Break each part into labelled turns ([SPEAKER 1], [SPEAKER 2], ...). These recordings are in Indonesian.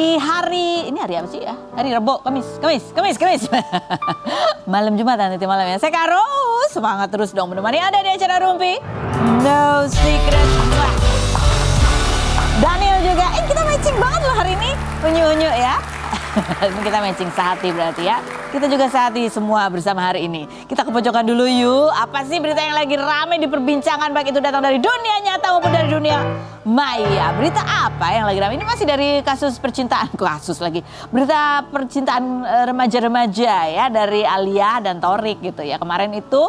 [SPEAKER 1] di hari apa sih ya? Hari Rabu, Kamis. Malam Jumat nanti malam ya. Saya Karo, semangat terus dong menemani Anda di acara Rumpi No Secret. Daniel juga, kita matching banget loh hari ini. Unyu-unyu ya. Kita matching sehati berarti ya. Kita juga sehati semua bersama hari ini. Kita ke pojokan dulu yuk. Apa sih berita yang lagi ramai diperbincangan, baik itu datang dari dunia nyata maupun dari dunia maya. Berita apa yang lagi ramai? Ini masih dari kasus percintaan. Berita percintaan remaja-remaja ya dari Alia dan Thorik gitu ya. Kemarin itu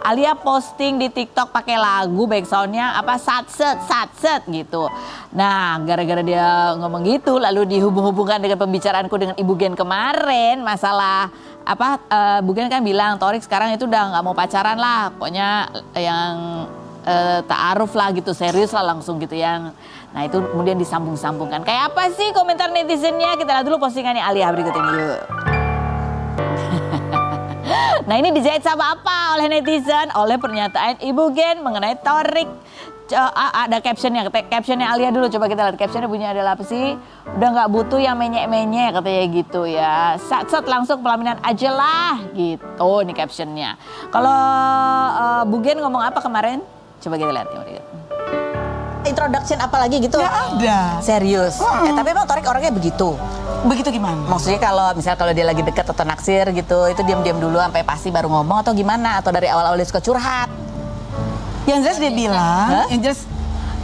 [SPEAKER 1] Alia posting di TikTok pakai lagu backsoundnya apa satset gitu. Nah, gara-gara dia ngomong gitu lalu dihubung-hubungkan dengan pembicaraanku dengan Ibu Gen kemarin masalah Bu Gen kan bilang Thorik sekarang itu udah nggak mau pacaran lah, pokoknya yang ta'aruf lah gitu, serius lah langsung gitu yang. Nah itu kemudian disambung-sambungkan. Kayak apa sih komentar netizennya? Kita lihat dulu postingannya Alia berikut ini yuk. Nah ini dijahit sama apa oleh netizen? Oleh pernyataan Ibu Gen mengenai Thorik. Ada captionnya Alia dulu, coba kita lihat captionnya bunyinya adalah apa sih? Udah nggak butuh yang menyek-menyek katanya gitu ya. Sat langsung pelaminan aja lah gitu nih captionnya. Kalau Bu Gen ngomong apa kemarin? Coba kita lihat. Introduction apa lagi gitu?
[SPEAKER 2] Nggak ada.
[SPEAKER 1] Serius? Tapi emang Thorik orangnya begitu?
[SPEAKER 2] Begitu gimana?
[SPEAKER 1] Maksudnya kalau dia lagi deket atau naksir gitu, itu diam-diam dulu sampai pasti baru ngomong atau gimana? Atau dari awal-awal dia suka curhat?
[SPEAKER 2] Yang jelas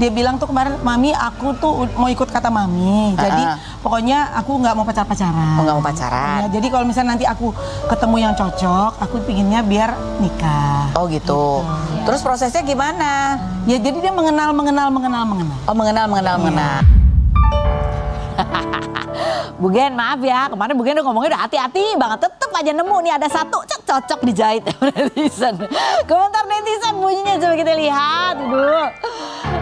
[SPEAKER 2] dia bilang, tuh kemarin, Mami aku tuh mau ikut kata Mami. Jadi pokoknya aku nggak mau pacaran.
[SPEAKER 1] Oh nggak mau pacaran?
[SPEAKER 2] Ya, jadi kalau misalnya nanti aku ketemu yang cocok, aku pinginnya biar nikah.
[SPEAKER 1] Oh gitu.
[SPEAKER 2] Ya.
[SPEAKER 1] Terus prosesnya gimana?
[SPEAKER 2] Ya jadi dia mengenal.
[SPEAKER 1] Oh mengenal. Bu Gen maaf ya, kemarin Bu Gen udah ngomongnya udah hati-hati banget. Tetep aja nemu nih ada satu cocok dijahit netizen. Komentar netizen bunyinya coba kita lihat dulu.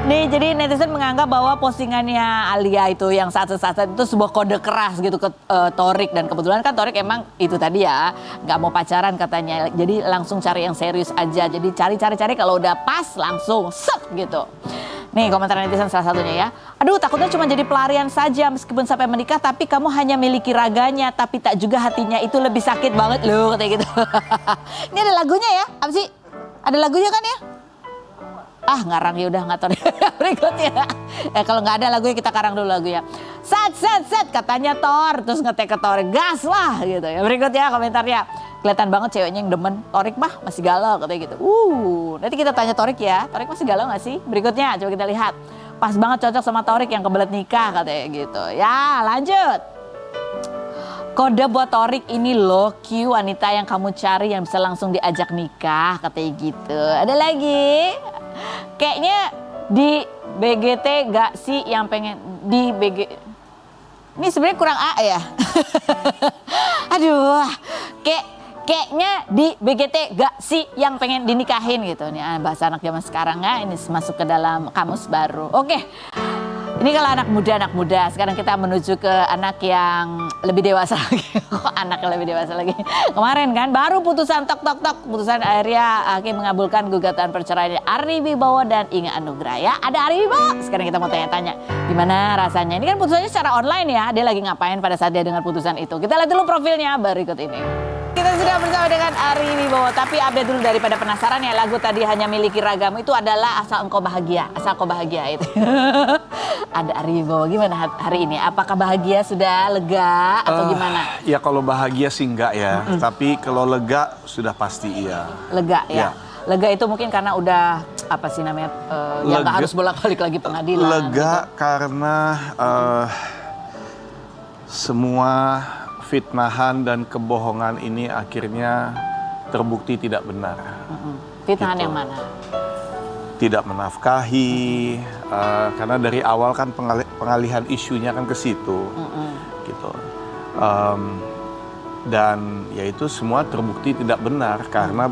[SPEAKER 1] Nih jadi netizen menganggap bahwa postingannya Alia itu yang satset itu sebuah kode keras gitu ke Thorik. Dan kebetulan kan Thorik emang itu tadi ya nggak mau pacaran katanya. Jadi langsung cari yang serius aja. Jadi cari kalau udah pas langsung set gitu. Nih komentar netizen salah satunya ya. Aduh takutnya cuma jadi pelarian saja meskipun sampai menikah tapi kamu hanya miliki raganya tapi tak juga hatinya, itu lebih sakit banget loh katanya gitu. Ini ada lagunya ya? Apa sih? Ada lagunya kan ya? Ngarang ya udah nggak tahu deh. Berikutnya. Kalau nggak ada lagunya kita karang dulu lagunya. Set katanya Thor, terus ngetek ke Thor, gas lah gitu ya. Berikutnya komentarnya. Kelihatan banget ceweknya yang demen. Thorik mah masih galau katanya gitu. Nanti kita tanya Thorik ya. Thorik masih galau gak sih? Berikutnya coba kita lihat. Pas banget cocok sama Thorik yang kebelet nikah katanya gitu. Ya lanjut. Kode buat Thorik ini loh, Q wanita yang kamu cari yang bisa langsung diajak nikah katanya gitu. Ada lagi. Kayaknya di BGT gak sih yang pengen di BG. Ini sebenarnya kurang A ya. Aduh, kayaknya di BGT gak sih yang pengen dinikahin gitu. Nih bahasa anak zaman sekarang ya, ini masuk ke dalam kamus baru. Oke, ini kalau anak muda. Sekarang kita menuju ke anak yang lebih dewasa lagi. Kok anak yang lebih dewasa lagi? Kemarin kan baru putusan putusan akhirnya hakim mengabulkan gugatan perceraian Ari Wibowo dan Inge Anugrah ya. Ada Ari Wibowo. Sekarang kita mau tanya-tanya gimana rasanya. Ini kan putusannya secara online ya. Dia lagi ngapain pada saat dia dengar putusan itu. Kita lihat dulu profilnya berikut ini. Kita sudah bersama dengan Ari Wibowo, tapi update dulu daripada penasaran ya, lagu tadi hanya miliki ragamu itu adalah asal engkau bahagia itu. Ada Ari Wibowo, gimana hari ini? Apakah bahagia sudah lega atau gimana?
[SPEAKER 3] Ya kalau bahagia sih enggak ya, tapi kalau lega sudah pasti iya.
[SPEAKER 1] Lega ya?
[SPEAKER 3] Ya.
[SPEAKER 1] Lega itu mungkin karena udah apa sih namanya, ya nggak harus bolak-balik lagi pengadilan.
[SPEAKER 3] Lega
[SPEAKER 1] gitu.
[SPEAKER 3] karena semua fitnahan dan kebohongan ini akhirnya terbukti tidak benar.
[SPEAKER 1] Fitnahan
[SPEAKER 3] gitu.
[SPEAKER 1] yang mana?
[SPEAKER 3] Tidak menafkahi, karena dari awal kan pengalihan isunya kan ke situ, gitu. Dan ya itu semua terbukti tidak benar karena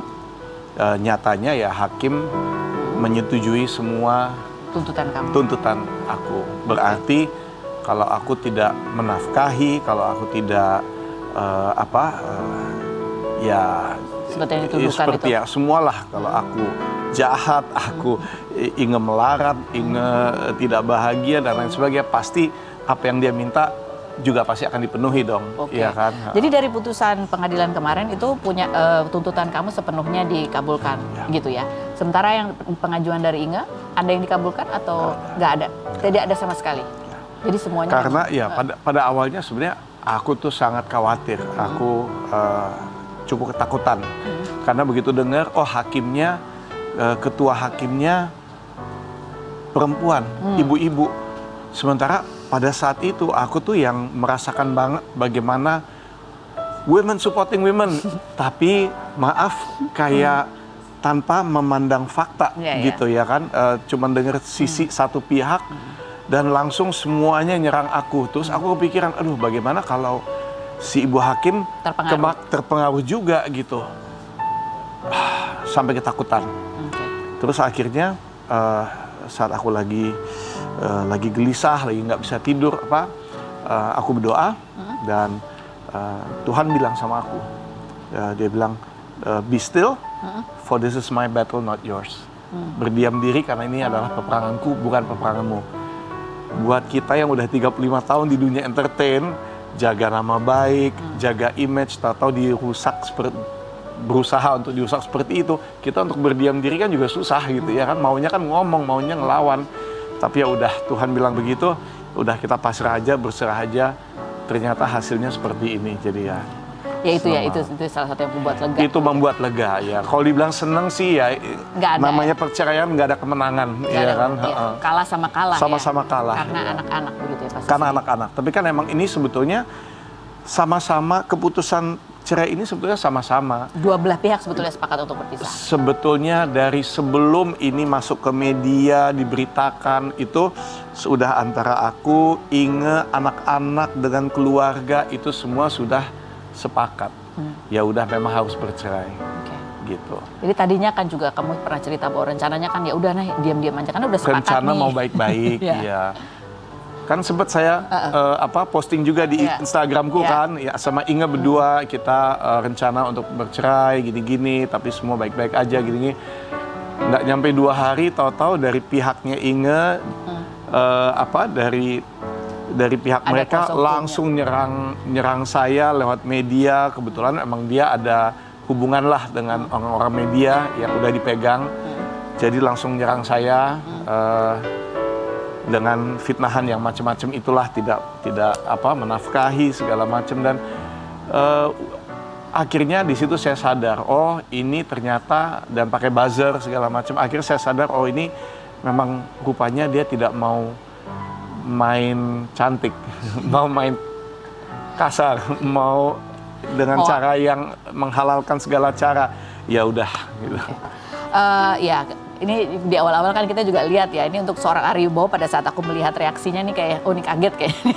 [SPEAKER 3] nyatanya ya hakim menyetujui semua tuntutan aku. Berarti kalau aku tidak menafkahi, kalau aku tidak ya seperti ya semualah, kalau aku jahat, aku ingin melarat, ingin tidak bahagia dan lain sebagainya, pasti apa yang dia minta juga pasti akan dipenuhi dong,
[SPEAKER 1] Oke.
[SPEAKER 3] ya kan?
[SPEAKER 1] Jadi dari putusan pengadilan kemarin itu punya tuntutan kamu sepenuhnya dikabulkan, gitu ya. Sementara yang pengajuan dari Inge, ada yang dikabulkan atau nggak ada? Tidak ada sama sekali. Jadi semuanya.
[SPEAKER 3] Karena ya pada awalnya sebenarnya aku tuh sangat khawatir, aku cukup ketakutan, karena begitu dengar, oh hakimnya, ketua hakimnya perempuan, ibu-ibu. Sementara pada saat itu aku tuh yang merasakan banget bagaimana women supporting women, tapi maaf kayak tanpa memandang fakta gitu ya kan, cuman dengar sisi satu pihak dan langsung semuanya nyerang aku. Terus aku kepikiran, aduh bagaimana kalau si ibu hakim terpengaruh juga gitu, sampai ketakutan. Terus akhirnya saat aku lagi gelisah, lagi nggak bisa tidur aku berdoa dan Tuhan bilang sama aku, dia bilang be still, for this is my battle not yours. Berdiam diri karena ini adalah peperanganku, bukan peperanganmu. Buat kita yang udah 35 tahun di dunia entertain, jaga nama baik, jaga image, tahu-tahu dirusak berusaha untuk dirusak seperti itu, kita untuk berdiam diri kan juga susah gitu ya kan, maunya kan ngomong, maunya ngelawan. Tapi ya udah, Tuhan bilang begitu, udah kita pasrah aja, berserah aja. Ternyata hasilnya seperti ini. Jadi ya.
[SPEAKER 1] Ya itu salah satu yang membuat lega.
[SPEAKER 3] Itu membuat lega ya. Kalau dibilang seneng sih ya, namanya perceraian nggak ada kemenangan, ya kan.
[SPEAKER 1] Kalah sama kalah.
[SPEAKER 3] Sama-sama kalah.
[SPEAKER 1] Karena anak-anak begitu ya pasti.
[SPEAKER 3] Karena anak-anak. Tapi kan emang ini sebetulnya sama-sama keputusan cerai ini sebetulnya sama-sama.
[SPEAKER 1] Dua belah pihak sebetulnya sepakat untuk berpisah.
[SPEAKER 3] Sebetulnya dari sebelum ini masuk ke media, diberitakan, itu sudah antara aku, Inge, anak-anak dengan keluarga itu semua sudah sepakat. Ya udah memang harus bercerai. Gitu.
[SPEAKER 2] Jadi tadinya kan juga kamu pernah cerita bahwa rencananya kan ya udah nih diam-diam aja karena udah sepakat
[SPEAKER 3] rencana
[SPEAKER 2] nih.
[SPEAKER 3] mau baik-baik, ya. Kan sempat saya posting juga di Instagramku kan, ya sama Inge berdua kita rencana untuk bercerai gini-gini, tapi semua baik-baik aja gini-gini. Nggak nyampe 2 hari, tahu-tahu dari pihaknya Inge, dari pihak mereka langsung nyerang saya lewat media. Kebetulan emang dia ada hubungan lah dengan orang-orang media yang udah dipegang, jadi langsung nyerang saya. Dengan fitnahan yang macam-macam itulah, tidak menafkahi segala macam, dan akhirnya di situ saya sadar, oh ini ternyata, dan pakai buzzer segala macam, akhirnya saya sadar, oh ini memang rupanya dia tidak mau main cantik, mau main kasar, mau dengan cara yang menghalalkan segala cara, ya udah gitu.
[SPEAKER 2] Ya ini di awal-awal kan kita juga lihat ya, ini untuk seorang Ari Wibowo pada saat aku melihat reaksinya nih kayak, oh ini kaget kayaknya.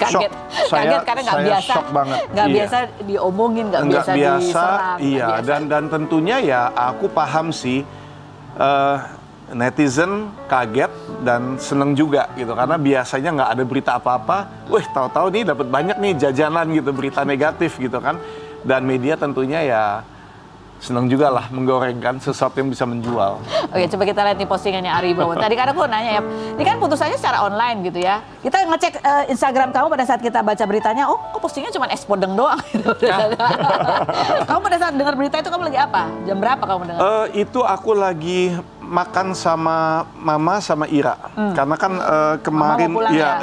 [SPEAKER 2] kaget karena nggak biasa, nggak biasa diomongin, nggak biasa diserang.
[SPEAKER 3] Iya, dan tentunya ya aku paham sih, netizen kaget dan seneng juga gitu, karena biasanya nggak ada berita apa-apa, wih tahu-tahu nih dapat banyak nih jajanan gitu, berita negatif gitu kan, dan media tentunya ya senang juga lah menggorengkan sesuatu yang bisa menjual.
[SPEAKER 2] Oke, coba kita lihat nih postingannya Ari Wibowo. Tadi kan aku nanya ya, ini kan putusannya secara online gitu ya. Kita ngecek Instagram kamu pada saat kita baca beritanya, oh kok postingnya cuma es podeng doang gitu. Kamu pada saat dengar berita itu kamu lagi apa? Jam berapa kamu dengar?
[SPEAKER 3] Itu aku lagi makan sama Mama sama Ira. Karena kan kemarin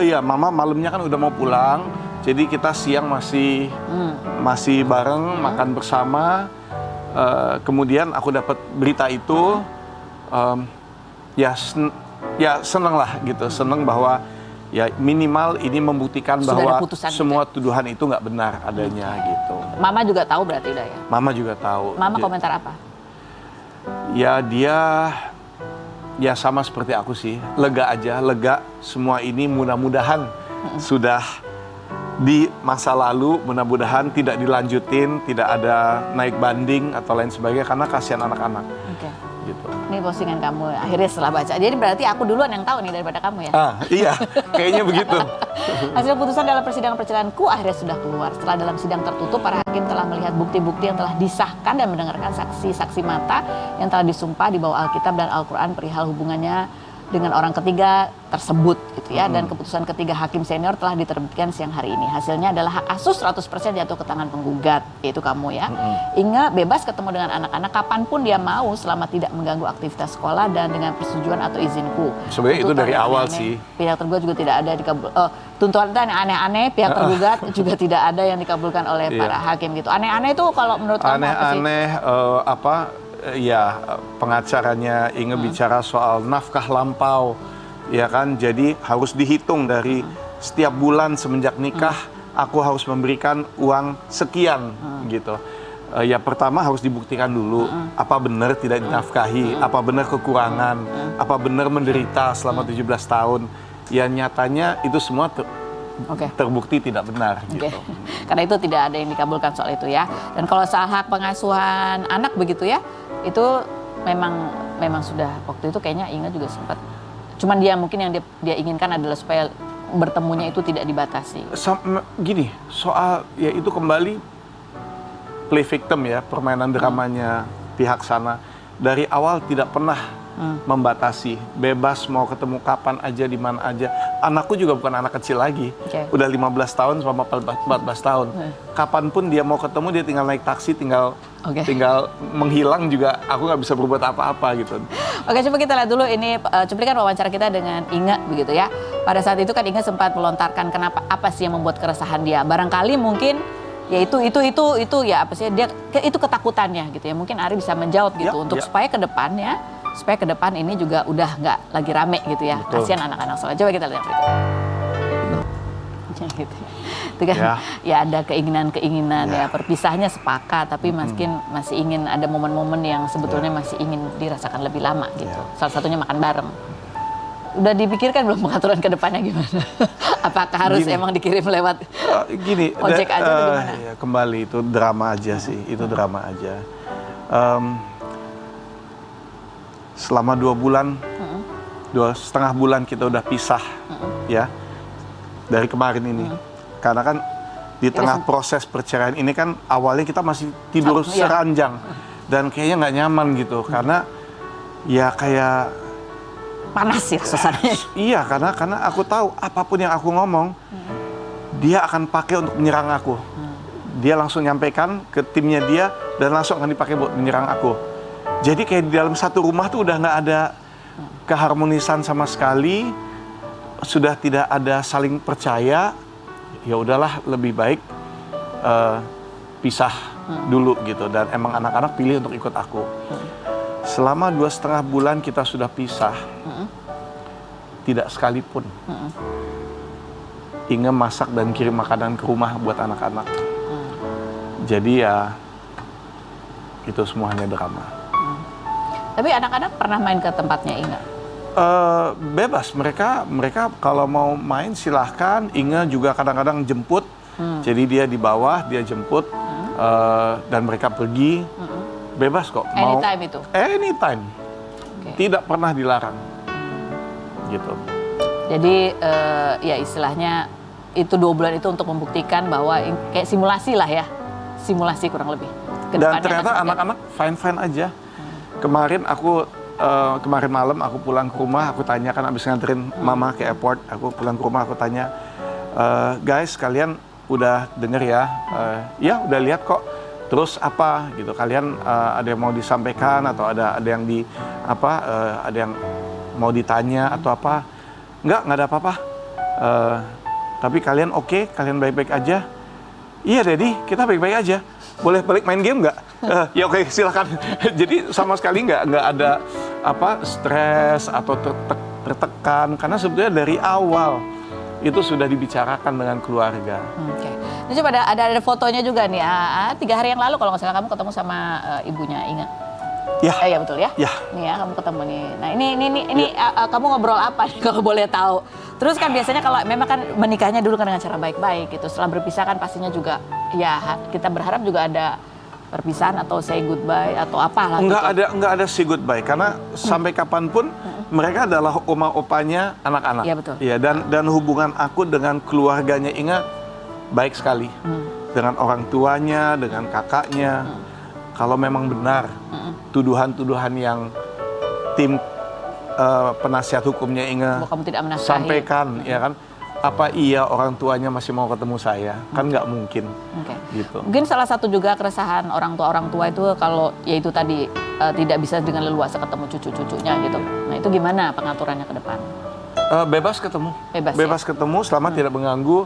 [SPEAKER 3] iya Mama malamnya kan udah mau pulang. Jadi kita siang masih bareng makan bersama. Kemudian aku dapat berita itu, ya seneng lah gitu, seneng bahwa ya minimal ini membuktikan bahwa semua tuduhan itu nggak benar adanya gitu.
[SPEAKER 2] Mama juga tahu berarti udah ya?
[SPEAKER 3] Mama juga tahu.
[SPEAKER 2] Mama komentar apa?
[SPEAKER 3] Ya dia ya sama seperti aku sih, lega aja, lega semua ini mudah-mudahan sudah di masa lalu, mudah-mudahan tidak dilanjutin, tidak ada naik banding atau lain sebagainya, karena kasihan anak-anak. Gitu.
[SPEAKER 2] Ini postingan kamu akhirnya setelah baca. Jadi berarti aku duluan yang tahu nih daripada kamu ya?
[SPEAKER 3] Iya, kayaknya begitu.
[SPEAKER 2] Hasil putusan dalam persidangan perceraianku akhirnya sudah keluar. Setelah dalam sidang tertutup, para hakim telah melihat bukti-bukti yang telah disahkan dan mendengarkan saksi-saksi mata yang telah disumpah di bawah Alkitab dan Al-Quran perihal hubungannya dengan orang ketiga tersebut gitu ya, dan keputusan ketiga hakim senior telah diterbitkan siang hari ini. Hasilnya adalah hak asuh 100% jatuh ke tangan penggugat, yaitu kamu ya. Inge bebas ketemu dengan anak-anak kapanpun dia mau selama tidak mengganggu aktivitas sekolah dan dengan persetujuan atau izinku.
[SPEAKER 3] Sebenarnya itu dari awal
[SPEAKER 2] aneh-aneh,
[SPEAKER 3] sih.
[SPEAKER 2] Pihak tergugat juga tidak ada tuntutan yang aneh-aneh, pihak tergugat juga tidak ada yang dikabulkan oleh para hakim gitu. Aneh-aneh itu kalau menurut kamu apa sih?
[SPEAKER 3] Aneh-aneh ya pengacaranya Inge bicara soal nafkah lampau, ya kan? Jadi harus dihitung dari setiap bulan semenjak nikah aku harus memberikan uang sekian gitu. Ya pertama harus dibuktikan dulu apa benar tidak dinafkahi, apa benar kekurangan, apa benar menderita selama 17 tahun. Ya nyatanya itu semua terbukti tidak benar gitu.
[SPEAKER 2] Karena itu tidak ada yang dikabulkan soal itu ya. Dan kalau soal hak pengasuhan anak begitu ya, itu memang sudah waktu itu kayaknya Inge juga sempat. Cuman dia mungkin yang dia inginkan adalah supaya bertemunya itu tidak dibatasi.
[SPEAKER 3] Gini, soal ya itu kembali play victim ya, permainan dramanya pihak sana. Dari awal tidak pernah membatasi, bebas mau ketemu kapan aja, di mana aja. Anakku juga bukan anak kecil lagi, udah 15 tahun sama 14 tahun. Kapanpun dia mau ketemu, dia tinggal naik taksi, tinggal menghilang juga, aku nggak bisa berbuat apa-apa gitu.
[SPEAKER 2] Oke, coba kita lihat dulu ini cuplikan wawancara kita dengan Inge begitu ya. Pada saat itu kan Inge sempat melontarkan apa sih yang membuat keresahan dia. Barangkali mungkin ya itu ya apa sih dia itu ketakutannya gitu ya. Mungkin Ari bisa menjawab gitu supaya ke depan ini juga udah nggak lagi rame gitu ya. Kasihan anak-anak soalnya. Coba kita lihat berikut. Gitu. Itu kan ya ada keinginan ya perpisahnya sepakat tapi masih ingin ada momen-momen yang sebetulnya masih ingin dirasakan lebih lama gitu. Salah satunya makan bareng. Udah dipikirkan belum pengaturan ke depannya gimana? Apakah harus emang dikirim lewat ojek aja atau gimana?
[SPEAKER 3] Ya, kembali itu drama aja sih, itu drama aja. Selama 2 bulan, 2,5 bulan kita udah pisah ya dari kemarin ini. Karena kan di tengah proses perceraian ini kan awalnya kita masih tidur seranjang dan kayaknya nggak nyaman gitu karena ya kayak
[SPEAKER 2] panas ya suasananya.
[SPEAKER 3] Iya, karena aku tahu apapun yang aku ngomong, dia akan pakai untuk menyerang aku. Dia langsung nyampaikan ke timnya dia dan langsung akan dipakai buat menyerang aku. Jadi kayak di dalam satu rumah tuh udah nggak ada keharmonisan sama sekali, sudah tidak ada saling percaya. Ya udahlah, lebih baik pisah dulu gitu. Dan emang anak-anak pilih untuk ikut aku. Selama 2,5 bulan kita sudah pisah, tidak sekalipun Inge masak dan kirim makanan ke rumah buat anak-anak. Jadi ya itu semua hanya drama.
[SPEAKER 2] Tapi anak-anak pernah main ke tempatnya Inge?
[SPEAKER 3] Bebas, mereka kalau mau main silahkan. Inge juga kadang-kadang jemput. Jadi dia di bawah, dia jemput dan mereka pergi. Bebas kok.
[SPEAKER 2] Anytime itu?
[SPEAKER 3] Anytime. Tidak pernah dilarang. Gitu.
[SPEAKER 2] Jadi ya istilahnya itu 2 bulan itu untuk membuktikan bahwa kayak simulasi lah ya. Simulasi kurang lebih.
[SPEAKER 3] Dan ternyata anak-anak fine-fine aja. Kemarin malam aku pulang ke rumah, aku tanya kan abis nganterin mama ke airport, aku pulang ke rumah aku tanya, guys kalian udah denger ya? Ya udah lihat kok. Terus apa gitu? Kalian ada yang mau disampaikan atau ada yang ada yang mau ditanya atau apa? Nggak ada apa-apa. Tapi kalian oke? Kalian baik-baik aja? Iya Daddy, kita baik-baik aja. Boleh balik main game nggak? Ya oke, silakan. Jadi sama sekali nggak ada stres atau tertekan karena sebetulnya dari awal itu sudah dibicarakan dengan keluarga.
[SPEAKER 2] Ini coba ada fotonya juga nih. 3 hari yang lalu kalau nggak salah kamu ketemu sama ibunya Inge.
[SPEAKER 3] Ya.
[SPEAKER 2] Iya betul ya.
[SPEAKER 3] Ya.
[SPEAKER 2] Nih ya kamu ketemu nih. Nah ini kamu ngobrol apa nih kalau boleh tahu? Terus kan biasanya kalau memang kan menikahnya dulu kan dengan cara baik-baik gitu. Setelah berpisah kan pastinya juga ya kita berharap juga ada perpisahan atau say goodbye atau apalah.
[SPEAKER 3] Enggak ada say goodbye karena sampai kapanpun mereka adalah oma-opanya anak-anak.
[SPEAKER 2] Iya betul.
[SPEAKER 3] Iya, dan hubungan aku dengan keluarganya Inge baik sekali. Dengan orang tuanya, dengan kakaknya. Kalau memang benar tuduhan-tuduhan yang tim penasihat hukumnya Inge
[SPEAKER 2] Bahwa kamu tidak menafkahi.
[SPEAKER 3] sampaikan, ya kan, apa iya orang tuanya masih mau ketemu saya? Kan nggak mungkin.
[SPEAKER 2] Oke.
[SPEAKER 3] Gitu.
[SPEAKER 2] Mungkin salah satu juga keresahan orang tua itu kalau yaitu tadi tidak bisa dengan leluasa ketemu cucu-cucunya gitu. Nah itu gimana pengaturannya ke depan?
[SPEAKER 3] Bebas ketemu.
[SPEAKER 2] Bebas, ya?
[SPEAKER 3] Ketemu selama tidak mengganggu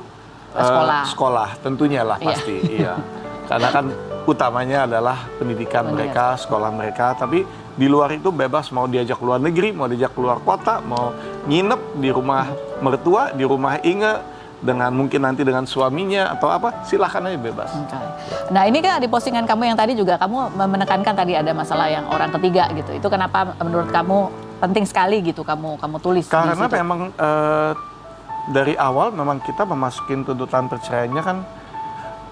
[SPEAKER 3] sekolah. Tentunya lah pasti. Iya. Karena kan utamanya adalah pendidikan mereka, sekolah mereka. Tapi di luar itu bebas, mau diajak keluar negeri, mau diajak keluar kota, mau nginep di rumah mertua, di rumah Inge, dengan mungkin nanti dengan suaminya atau apa, silahkan aja bebas.
[SPEAKER 2] Okay. Nah ini kan di postingan kamu yang tadi juga kamu menekankan tadi ada masalah yang orang ketiga gitu. Itu kenapa menurut kamu penting sekali gitu kamu tulis?
[SPEAKER 3] Karena memang dari awal memang kita memasukin tuntutan perceraiannya kan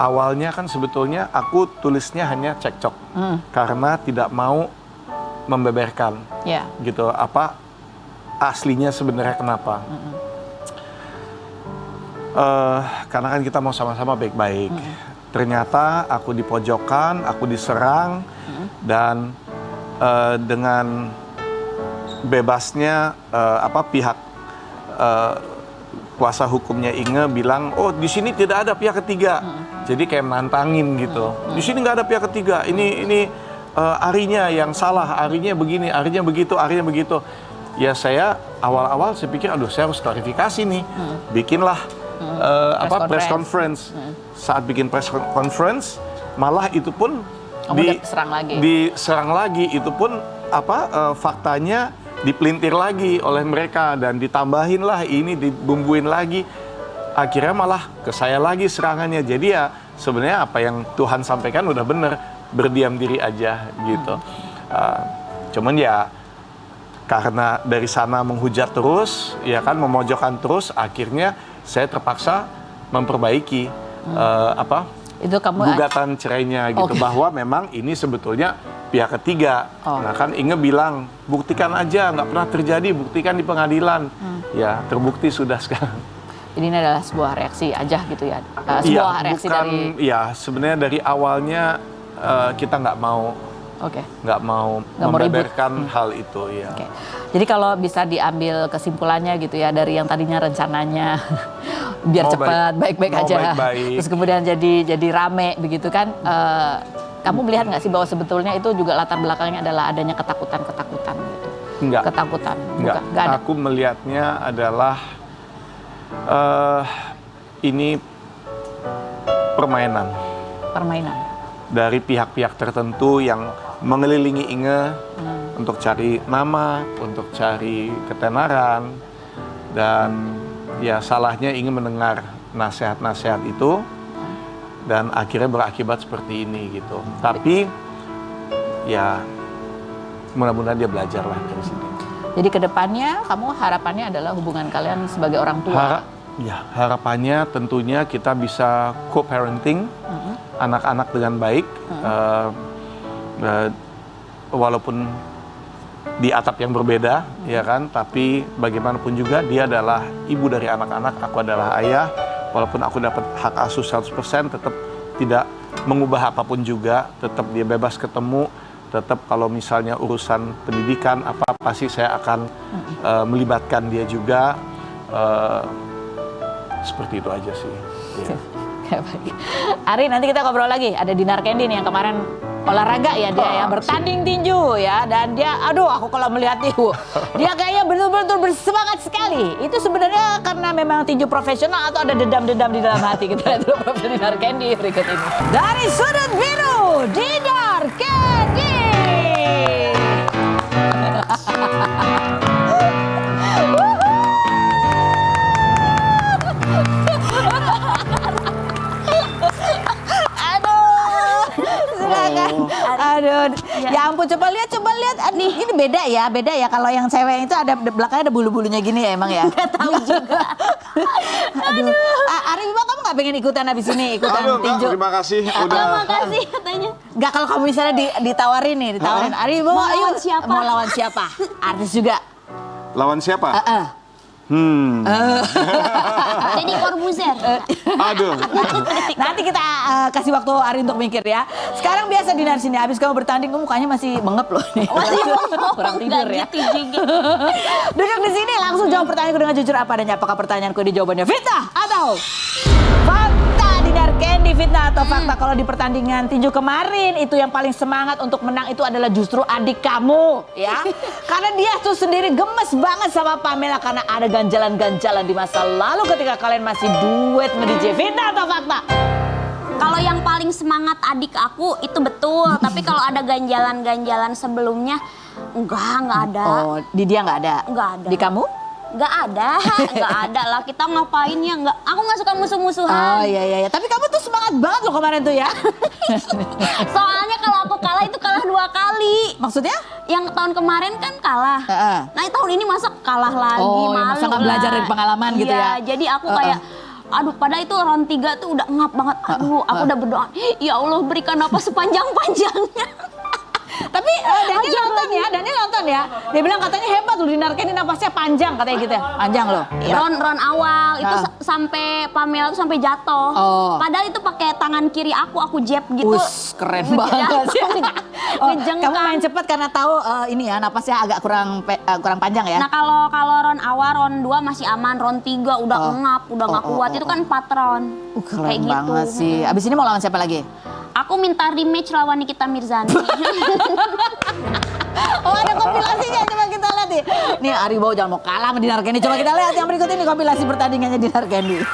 [SPEAKER 3] awalnya kan sebetulnya aku tulisnya hanya cekcok karena tidak mau membeberkan gitu apa aslinya sebenarnya kenapa. Karena kan kita mau sama-sama baik-baik. Ternyata aku dipojokkan, aku diserang dan dengan bebasnya pihak kuasa hukumnya Inge bilang, oh di sini tidak ada pihak ketiga. Jadi kayak menantangin gitu. Di sini nggak ada pihak ketiga. Ini Arinya yang salah, Arinya begini, Arinya begitu, Arinya begitu. Ya saya awal-awal saya pikir, aduh saya harus klarifikasi nih. Bikinlah press conference. Saat bikin press conference, malah itu pun diserang lagi. Itu pun faktanya dipelintir lagi oleh mereka dan ditambahin lah ini, dibumbuin lagi. Akhirnya malah ke saya lagi serangannya. Jadi ya sebenarnya apa yang Tuhan sampaikan udah bener, berdiam diri aja gitu. Cuman ya karena dari sana menghujat terus, ya kan memojokkan terus, akhirnya saya terpaksa memperbaiki
[SPEAKER 2] itu kamu
[SPEAKER 3] gugatan cerainya gitu, bahwa memang ini sebetulnya pihak ketiga. Nah kan Inge bilang buktikan aja, nggak pernah terjadi, buktikan di pengadilan. Ya terbukti sudah sekarang.
[SPEAKER 2] Ini adalah sebuah reaksi aja gitu ya, sebuah reaksi
[SPEAKER 3] bukan,
[SPEAKER 2] dari.
[SPEAKER 3] Ya sebenarnya dari awalnya kita nggak mau membeberkan hal itu ya.
[SPEAKER 2] Jadi kalau bisa diambil kesimpulannya gitu ya dari yang tadinya rencananya biar cepat baik-baik aja, terus kemudian jadi rame begitu kan. Kamu melihat nggak sih bahwa sebetulnya itu juga latar belakangnya adalah adanya ketakutan gitu?
[SPEAKER 3] Enggak.
[SPEAKER 2] Ketakutan.
[SPEAKER 3] Enggak.
[SPEAKER 2] Enggak ada.
[SPEAKER 3] Aku melihatnya adalah ini permainan dari pihak-pihak tertentu yang mengelilingi Inge untuk cari nama, untuk cari ketenaran, dan ya salahnya Inge mendengar nasihat-nasihat itu dan akhirnya berakibat seperti ini gitu. Tapi ya mudah-mudahan dia belajar lah dari sini.
[SPEAKER 2] Jadi kedepannya kamu harapannya adalah hubungan kalian sebagai orang tua?
[SPEAKER 3] Harapannya tentunya kita bisa co-parenting anak-anak dengan baik, walaupun di atap yang berbeda, ya kan. Tapi bagaimanapun juga dia adalah ibu dari anak-anak, aku adalah ayah. Walaupun aku dapat hak asuh 100%, tetap tidak mengubah apapun juga, tetap dia bebas ketemu. Tetap kalau misalnya urusan pendidikan apa-apa sih saya akan melibatkan dia juga. Seperti itu aja sih. Ya.
[SPEAKER 2] Ari, nanti kita ngobrol lagi. Ada Dinar Candy nih yang kemarin olahraga ya, dia yang bertanding tinju ya, dan dia aku kalau melihat dia kayaknya betul-betul bersemangat sekali. Itu sebenarnya karena memang tinju profesional atau ada dendam-dendam di dalam hati? Kita lihat dulu Prof. Dinar Candy berikut ini. Dari sudut biru, Dinar Candy. Aduh, ya ampun, coba lihat. Ini beda ya. Kalau yang cewek itu ada belakangnya ada bulu-bulunya gini ya emang ya. Gak tahu juga. Aduh, Ari, kamu nggak pengen ikutan abis ini tinju?
[SPEAKER 3] Terima kasih.
[SPEAKER 4] Terima kasih katanya.
[SPEAKER 2] Nggak, kalau kamu misalnya ditawarin Ari, mau lawan siapa? Artis juga.
[SPEAKER 3] Lawan siapa?
[SPEAKER 4] Jadi Corbuzier.
[SPEAKER 3] Aduh.
[SPEAKER 2] Nanti kita kasih waktu Ari untuk mikir ya. Sekarang biasa Dinar sini, habis kamu bertanding, kamu mukanya masih bengep loh nih.
[SPEAKER 4] Masih
[SPEAKER 2] Kurang tidur ya.
[SPEAKER 4] Gitu juga.
[SPEAKER 2] Duduk di sini langsung jawab pertanyaanku dengan jujur apa adanya. Apakah pertanyaanku ini jawabannya fitnah atau fakta? Dinar Candy, fitnah atau fakta? Kalau di pertandingan tinju kemarin itu yang paling semangat untuk menang itu adalah justru adik kamu ya. Karena dia tuh sendiri gemes banget sama Pamela karena ada ganjalan-ganjalan di masa lalu ketika kalian masih duet nge-DJ. Fitnah atau fakta?
[SPEAKER 4] Kalau yang paling semangat adik aku itu betul, tapi kalau ada ganjalan-ganjalan sebelumnya enggak ada.
[SPEAKER 2] Oh, di dia nggak ada?
[SPEAKER 4] Nggak ada.
[SPEAKER 2] Di kamu?
[SPEAKER 4] Enggak ada lah, kita ngapain ya, enggak. Aku nggak suka musuh-musuhan.
[SPEAKER 2] Oh iya. Tapi kamu tuh semangat banget loh kemarin tuh ya.
[SPEAKER 4] Soalnya kalau aku kalah itu kalah 2 kali.
[SPEAKER 2] Maksudnya?
[SPEAKER 4] Yang tahun kemarin kan kalah.
[SPEAKER 2] Heeh.
[SPEAKER 4] Nah tahun ini masa kalah lagi,
[SPEAKER 2] Oh, ya,
[SPEAKER 4] malu
[SPEAKER 2] masa nggak
[SPEAKER 4] lah.
[SPEAKER 2] belajar dari pengalaman gitu ya?
[SPEAKER 4] Iya, jadi aku kayak aduh, padahal itu round 3 tuh udah ngap banget. Aduh, aku udah berdoa, ya Allah berikan napas sepanjang-panjangnya.
[SPEAKER 2] Tapi Daniel nonton ya. Dia bilang katanya hebat loh, Dinar Candy napasnya panjang katanya gitu ya. Panjang loh.
[SPEAKER 4] Round awal itu sampai Pamela tuh sampai jatuh.
[SPEAKER 2] Oh.
[SPEAKER 4] Padahal itu pakai tangan kiri aku jab gitu.
[SPEAKER 2] Keren banget sih.
[SPEAKER 4] Ngejengkang.
[SPEAKER 2] Kamu main cepat karena tahu ini ya napasnya agak kurang panjang ya.
[SPEAKER 4] Nah kalau round awal, round 2 masih aman, round 3 udah ngap, udah nggak kuat. Itu kan 4 round.
[SPEAKER 2] Keren
[SPEAKER 4] Kayak gitu.
[SPEAKER 2] banget sih. Abis ini mau lawan siapa lagi?
[SPEAKER 4] Aku minta rematch lawan Nikita Mirzani.
[SPEAKER 2] Oh, ada kompilasinya, coba kita lihat nih. Nih Ari Bowo jangan mau kalah sama Dinar Candy. Coba kita lihat yang berikut ini kompilasi pertandingannya Dinar Candy.